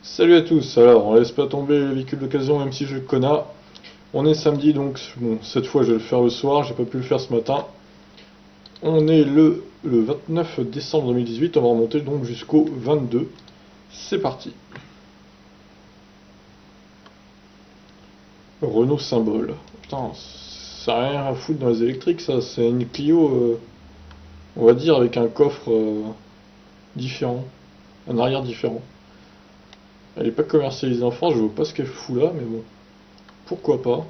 Salut à tous, alors on laisse pas tomber les véhicules d'occasion même si je le connais. On est samedi donc, bon cette fois je vais le faire le soir, j'ai pas pu le faire ce matin. On est le 29 décembre 2018, on va remonter donc jusqu'au 22. C'est parti. Renault Symbole. Putain, ça a rien à foutre dans les électriques ça, c'est une Clio, on va dire avec un coffre différent, un arrière différent. Elle est pas commercialisée en France, je vois pas ce qu'elle fout là, mais bon, pourquoi pas.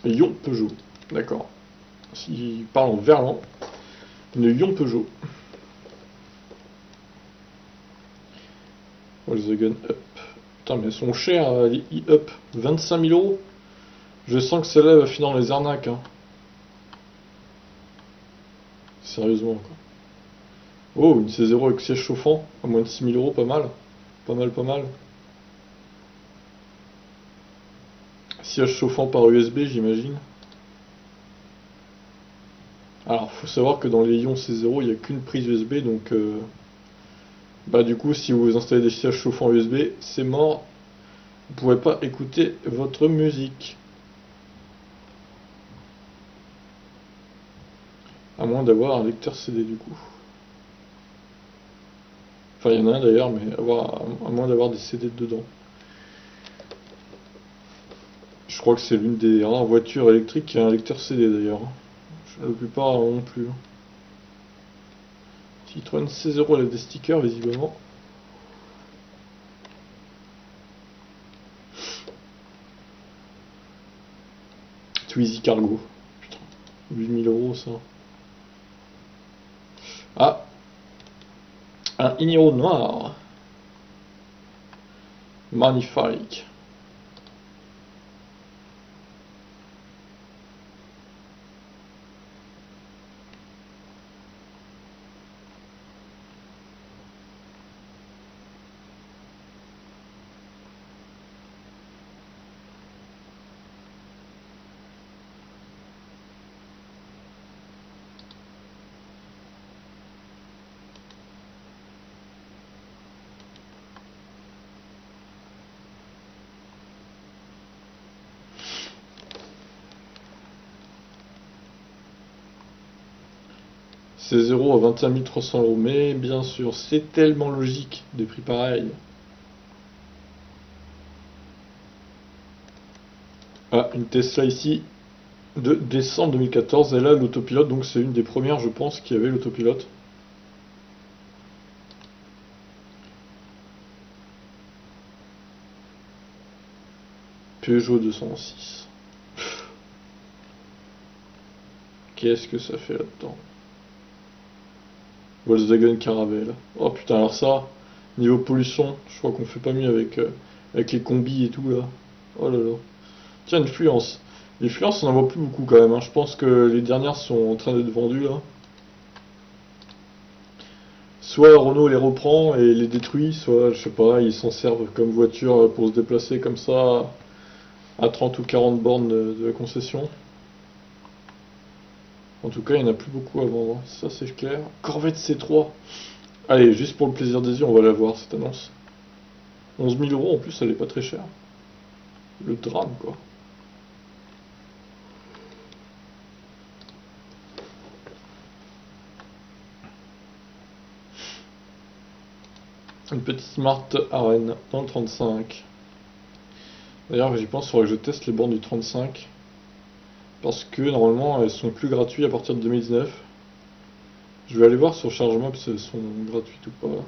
Lyon Peugeot, d'accord. S'il parle en verlan, une Lyon Peugeot. Volkswagen Up. Putain, mais elles sont chères, les e-Up. 25 000 euros. Je sens que celle-là va finir dans les arnaques. Hein. Sérieusement, quoi. Oh, une C0 avec siège chauffant. À moins de 6 000 euros, pas mal. Pas mal, pas mal. Siège chauffant par USB, j'imagine. Alors, faut savoir que dans les Lyon C0, il n'y a qu'une prise USB, donc... bah du coup, si vous installez des sièges chauffants USB, c'est mort. Vous ne pourrez pas écouter votre musique. À moins d'avoir un lecteur CD du coup. Enfin, il y en a un d'ailleurs, mais à moins d'avoir des CD dedans. Je crois que c'est l'une des rares voitures électriques qui a un lecteur CD d'ailleurs. La plupart non plus. Citroën C0, elle a des stickers visiblement. Twizy Cargo. Putain, 8000 euros ça. Ah, un Iniro noir. Magnifique. C0 à 21 300 euros. Mais bien sûr, c'est tellement logique des prix pareils. Ah, une Tesla ici de décembre 2014. Elle a l'autopilote, donc c'est une des premières, je pense, qui avait l'autopilote. Peugeot 206. Qu'est-ce que ça fait là-dedans? Volkswagen Caravelle. Oh putain, alors ça, niveau pollution, je crois qu'on fait pas mieux avec les combis et tout là. Oh là là. Tiens, une Fluence. Les Fluences, on en voit plus beaucoup quand même. Hein. Je pense que les dernières sont en train d'être vendues là. Soit Renault les reprend et les détruit, soit, je sais pas, ils s'en servent comme voiture pour se déplacer comme ça à 30 ou 40 bornes de la concession. En tout cas, il n'y en a plus beaucoup à vendre. Ça, c'est clair. Corvette C3. Allez, juste pour le plaisir des yeux, on va la voir cette annonce. 11 000 euros en plus, elle est pas très chère. Le drame, quoi. Une petite Smart Arène dans le 35. D'ailleurs, j'y pense, il faudrait que je teste les bornes du 35. Parce que normalement, elles sont plus gratuites à partir de 2019. Je vais aller voir sur ChargeMap si elles sont gratuites ou pas.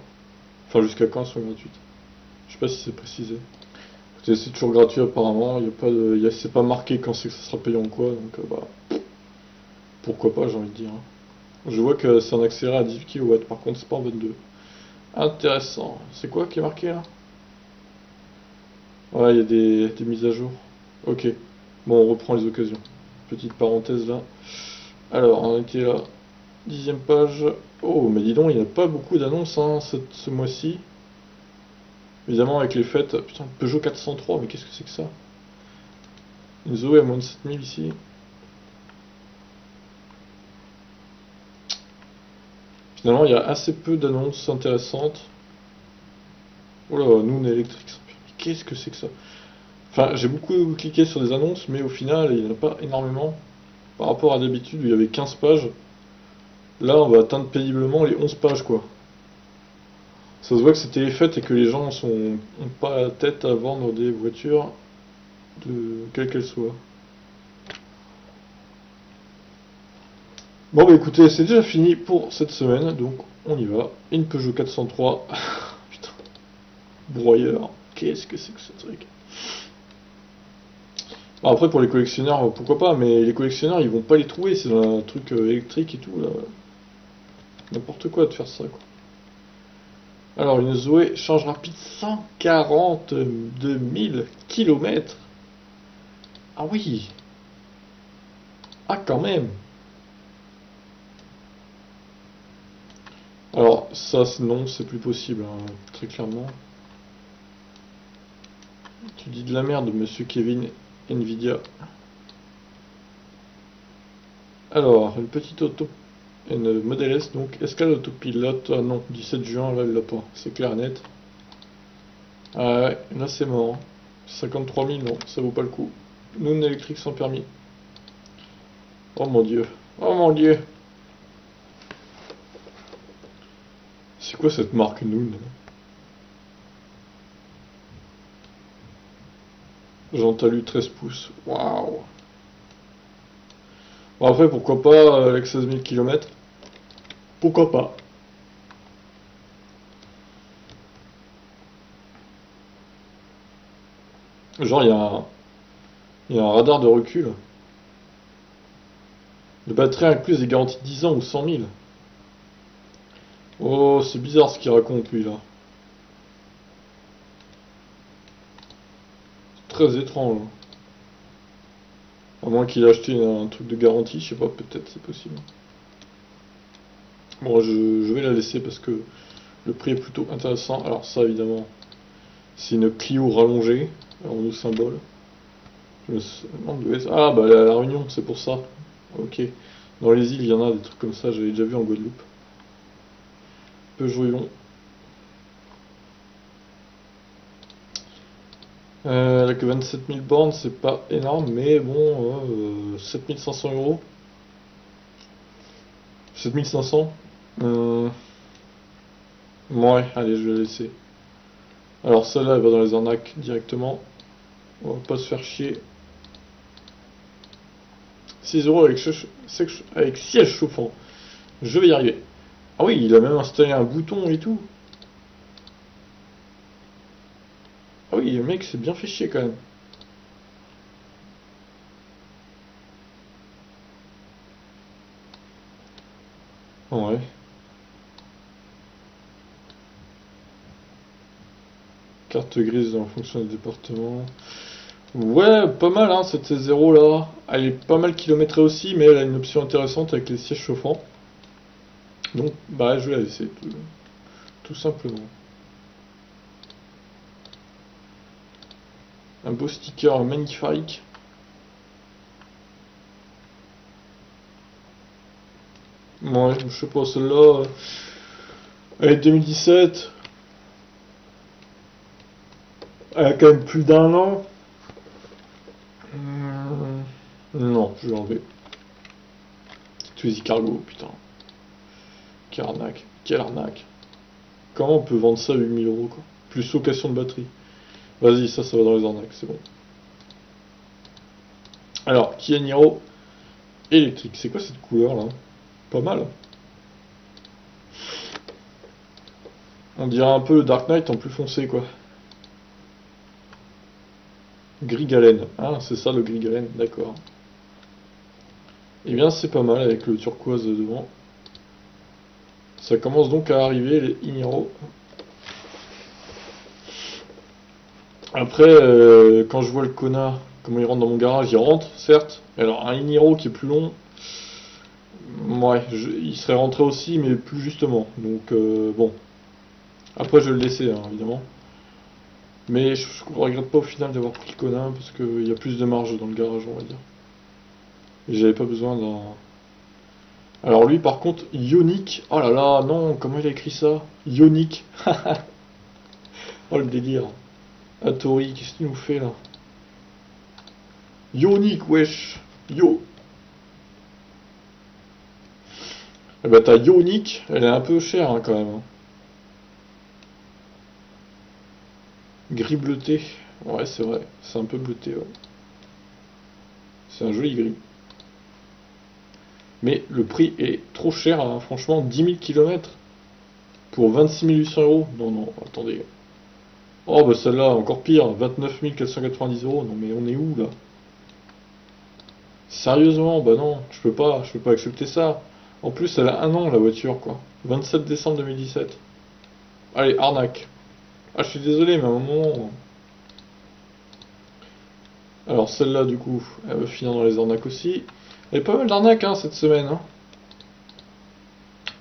Enfin, jusqu'à quand elles sont gratuites. Je sais pas si c'est précisé. Écoutez, c'est toujours gratuit apparemment. Il y a pas de, c'est pas marqué quand c'est que ça sera payant ou quoi. Donc, bah, pourquoi pas, j'ai envie de dire. Je vois que c'est un accéléré à 18 kW. Par contre, c'est pas en 22. Intéressant. C'est quoi qui est marqué là? Ouais, il y a des mises à jour. Ok. Bon, on reprend les occasions. Petite parenthèse là. Alors, on était là. 10e page. Oh, mais dis donc, il n'y a pas beaucoup d'annonces hein, ce mois-ci. Évidemment, avec les fêtes. Putain, Peugeot 403, mais qu'est-ce que c'est que ça? Une Zoé à moins de 7000 ici. Finalement, il y a assez peu d'annonces intéressantes. Oh là, Noon électrique sans permis. Qu'est-ce que c'est que ça? Enfin, j'ai beaucoup cliqué sur des annonces, mais au final, il n'y en a pas énormément. Par rapport à d'habitude, où il y avait 15 pages. Là, on va atteindre péniblement les 11 pages, quoi. Ça se voit que c'était les fêtes et que les gens ont pas la tête à vendre des voitures, de quelle qu'elle soit. Bon, bah écoutez, c'est déjà fini pour cette semaine, donc on y va. Une Peugeot 403. Putain, broyeur. Qu'est-ce que c'est que ce truc? Bon, après, pour les collectionneurs, pourquoi pas, mais les collectionneurs, ils vont pas les trouver, c'est dans un truc électrique et tout, là. N'importe quoi de faire ça, quoi. Alors, une Zoé charge rapide 142 000 km. Ah oui. Ah, quand même. Alors, ça, non, c'est plus possible, hein, très clairement. Tu dis de la merde, monsieur Kevin Nvidia. Alors, une petite auto. Une Model S, donc escale autopilote. Ah non, 17 juin, là, elle l'a pas. C'est clair et net. Ah ouais, là, c'est mort. 53 000, non, ça vaut pas le coup. Non électrique sans permis. Oh mon dieu. Oh mon dieu. C'est quoi cette marque Noon? Jean Talus 13 pouces. Waouh. Bon après pourquoi pas avec 16 000 km. Pourquoi pas. Genre il y a un radar de recul. Le batterie incluse est garantie 10 ans ou 100 000. Oh c'est bizarre ce qu'il raconte lui là. C'est très étrange. À moins qu'il ait acheté un truc de garantie, je sais pas, peut-être c'est possible. Bon je vais la laisser parce que le prix est plutôt intéressant. Alors ça évidemment c'est une Clio rallongée en nous symbole. Je me demande où est-ce- Ah bah la Réunion c'est pour ça. Ok. Dans les îles il y en a des trucs comme ça, j'avais déjà vu en Guadeloupe. Peugeot Ion. Elle a que 27 000 bornes, c'est pas énorme, mais bon, 7 500 euros. 7 500. Ouais, allez, je vais la laisser. Alors celle-là, elle va dans les arnaques directement. On va pas se faire chier. 6 euros avec siège chauffant. Je vais y arriver. Ah oui, il a même installé un bouton et tout. Ah oui, le mec s'est bien fait chier quand même. Ouais. Carte grise en fonction des départements. Ouais, pas mal hein, cette C0 là. Elle est pas mal kilométrée aussi, mais elle a une option intéressante avec les sièges chauffants. Donc, bah, je vais la laisser, tout simplement. Un beau sticker magnifique. Ouais, je sais pas, celle-là, elle est 2017. Elle a quand même plus d'un an. Non, je vais l'enlever. Twizy Cargo, putain. Quelle arnaque. Quelle arnaque. Comment on peut vendre ça à 8 000 euros, quoi? Plus location de batterie. Vas-y, ça va dans les arnaques, c'est bon. Alors, Kia Niro électrique. C'est quoi cette couleur là? Pas mal. On dirait un peu le Dark Knight en plus foncé quoi. Gris galène. Ah, c'est ça le gris galène, d'accord. Eh bien, c'est pas mal avec le turquoise devant. Ça commence donc à arriver les Iniro. Après, quand je vois le connard, comment il rentre dans mon garage, il rentre, certes. Alors, un Iniro qui est plus long, ouais, il serait rentré aussi, mais plus justement. Donc, bon. Après, je vais le laisser, hein, évidemment. Mais je regrette pas au final d'avoir pris le connard, parce qu'il y a plus de marge dans le garage, on va dire. Et j'avais pas besoin Alors lui par contre, Ioniq, oh là là, non, comment il a écrit ça? Ioniq, oh le délire. Atori, qu'est-ce qu'il nous fait là? Ioniq, wesh, yo. Eh bah ta Ioniq, elle est un peu chère hein, quand même. Hein. Gris bleuté, ouais c'est vrai, c'est un peu bleuté, ouais. C'est un joli gris. Mais le prix est trop cher, hein, franchement, 10 000 km pour 26 800 euros. Non, non, attendez. Oh, bah celle-là, encore pire, 29 490 euros. Non, mais on est où là? Sérieusement, bah non, je peux pas accepter ça. En plus, elle a un an la voiture, quoi. 27 décembre 2017. Allez, arnaque. Ah, je suis désolé, mais à un moment. Alors, celle-là, du coup, elle va finir dans les arnaques aussi. Il y a pas mal d'arnaques, hein, cette semaine, hein.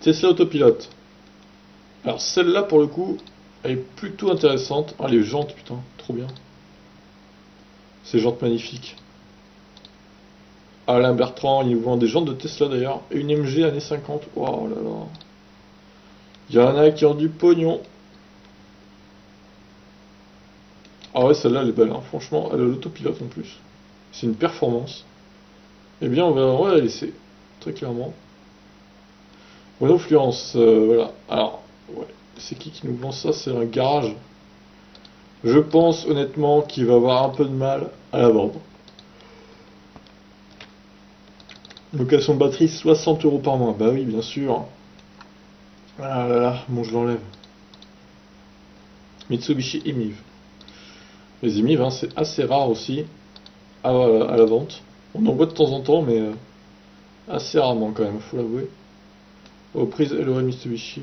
Tesla autopilote. Alors celle-là pour le coup, elle est plutôt intéressante. Ah les jantes putain, trop bien. Ces jantes magnifiques. Alain Bertrand, il nous vend des jantes de Tesla d'ailleurs. Et une MG années 50. Oh là là. Il y en a qui ont du pognon. Ah ouais celle-là elle est belle hein. Franchement, elle a l'autopilote en plus. C'est une performance. Eh bien on va la laisser. Très clairement. Bonne influence, voilà. Alors, ouais. C'est qui nous vend ça? C'est un garage. Je pense honnêtement qu'il va avoir un peu de mal à la vendre. Location de batterie 60 euros par mois. Bah oui, bien sûr. Ah là là, bon, je l'enlève. Mitsubishi Emiv. Les Emiv, hein, c'est assez rare aussi à la vente. On en voit de temps en temps, mais assez rarement quand même, faut l'avouer. Aux prises LOL Mitsubishi.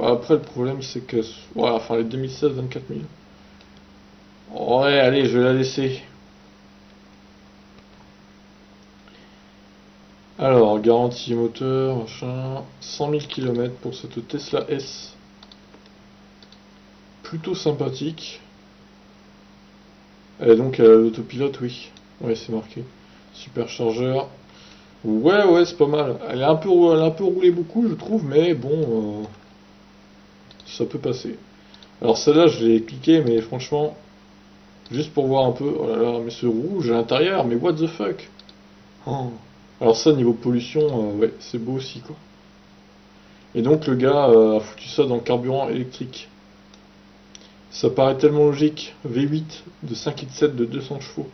Après, le problème, c'est que. Ouais, enfin, les 2016, 24 000. Ouais, allez, je vais la laisser. Alors, garantie moteur, machin. 100 000 km pour cette Tesla S. Plutôt sympathique. Et donc, l'autopilote, oui. Ouais, c'est marqué. Superchargeur. Ouais, ouais, c'est pas mal. Elle a un peu roulé beaucoup, je trouve, mais bon, ça peut passer. Alors celle-là, je l'ai cliqué, mais franchement, juste pour voir un peu. Oh là là, mais ce rouge à l'intérieur, mais what the fuck? Oh. Alors ça, niveau pollution, ouais, c'est beau aussi, quoi. Et donc le gars a foutu ça dans le carburant électrique. Ça paraît tellement logique. V8 de 5,7 de 200 chevaux.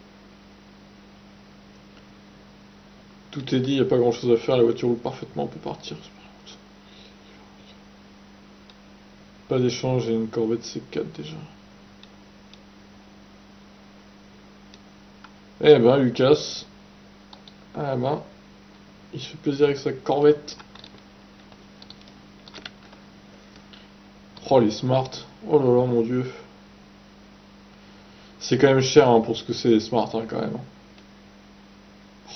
Tout est dit, il n'y a pas grand chose à faire, la voiture roule parfaitement, on peut partir. Pas d'échange, j'ai une Corvette C4 déjà. Eh ben Lucas, ah ben, il se fait plaisir avec sa Corvette. Oh les smart, oh là là mon dieu. C'est quand même cher hein, pour ce que c'est les smart hein, quand même.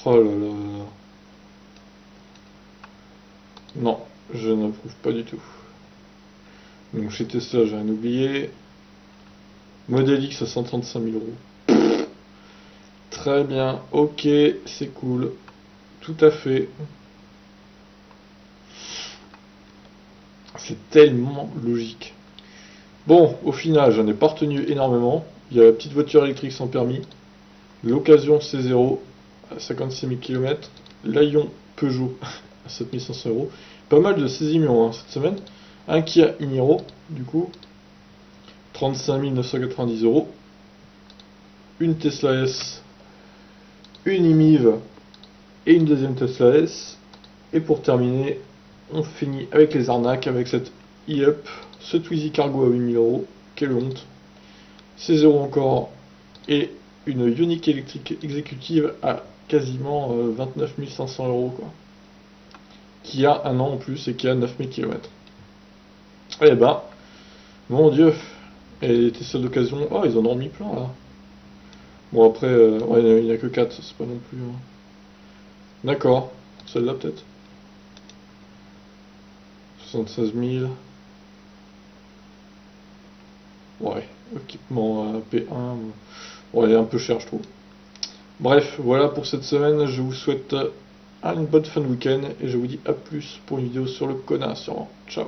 Oh là là là. Non, je n'approuve pas du tout. Donc chez Tesla, j'ai rien oublié. Model X à 135 000 euros. Très bien, ok, c'est cool. Tout à fait. C'est tellement logique. Bon, au final, j'en ai pas retenu énormément. Il y a la petite voiture électrique sans permis. L'occasion C0 à 56 000 km. L'Aion Peugeot à 7 500 euros. Pas mal de saisimions hein, cette semaine. Un Kia Niro, du coup, 35 990 euros. Une Tesla S, une Emiv et une deuxième Tesla S. Et pour terminer, on finit avec les arnaques avec cette e-up, ce Twizy Cargo à 8 000 euros. Quelle honte. 16 euros encore. Et une Ioniq électrique exécutive à quasiment 29 500 euros, quoi. Qui a un an en plus et qui a 9000 km. Eh ben, mon dieu. Et les Tesla d'occasion, oh, ils en ont remis plein là. Bon, après, ouais, il n'y a que 4, c'est pas non plus. Hein. D'accord, celle-là peut-être. 76 000. Ouais, équipement P1. Bon, elle est un peu chère, je trouve. Bref, voilà pour cette semaine. Je vous souhaite une bonne fin de week-end et je vous dis à plus pour une vidéo sur le Kona sûrement. Ciao.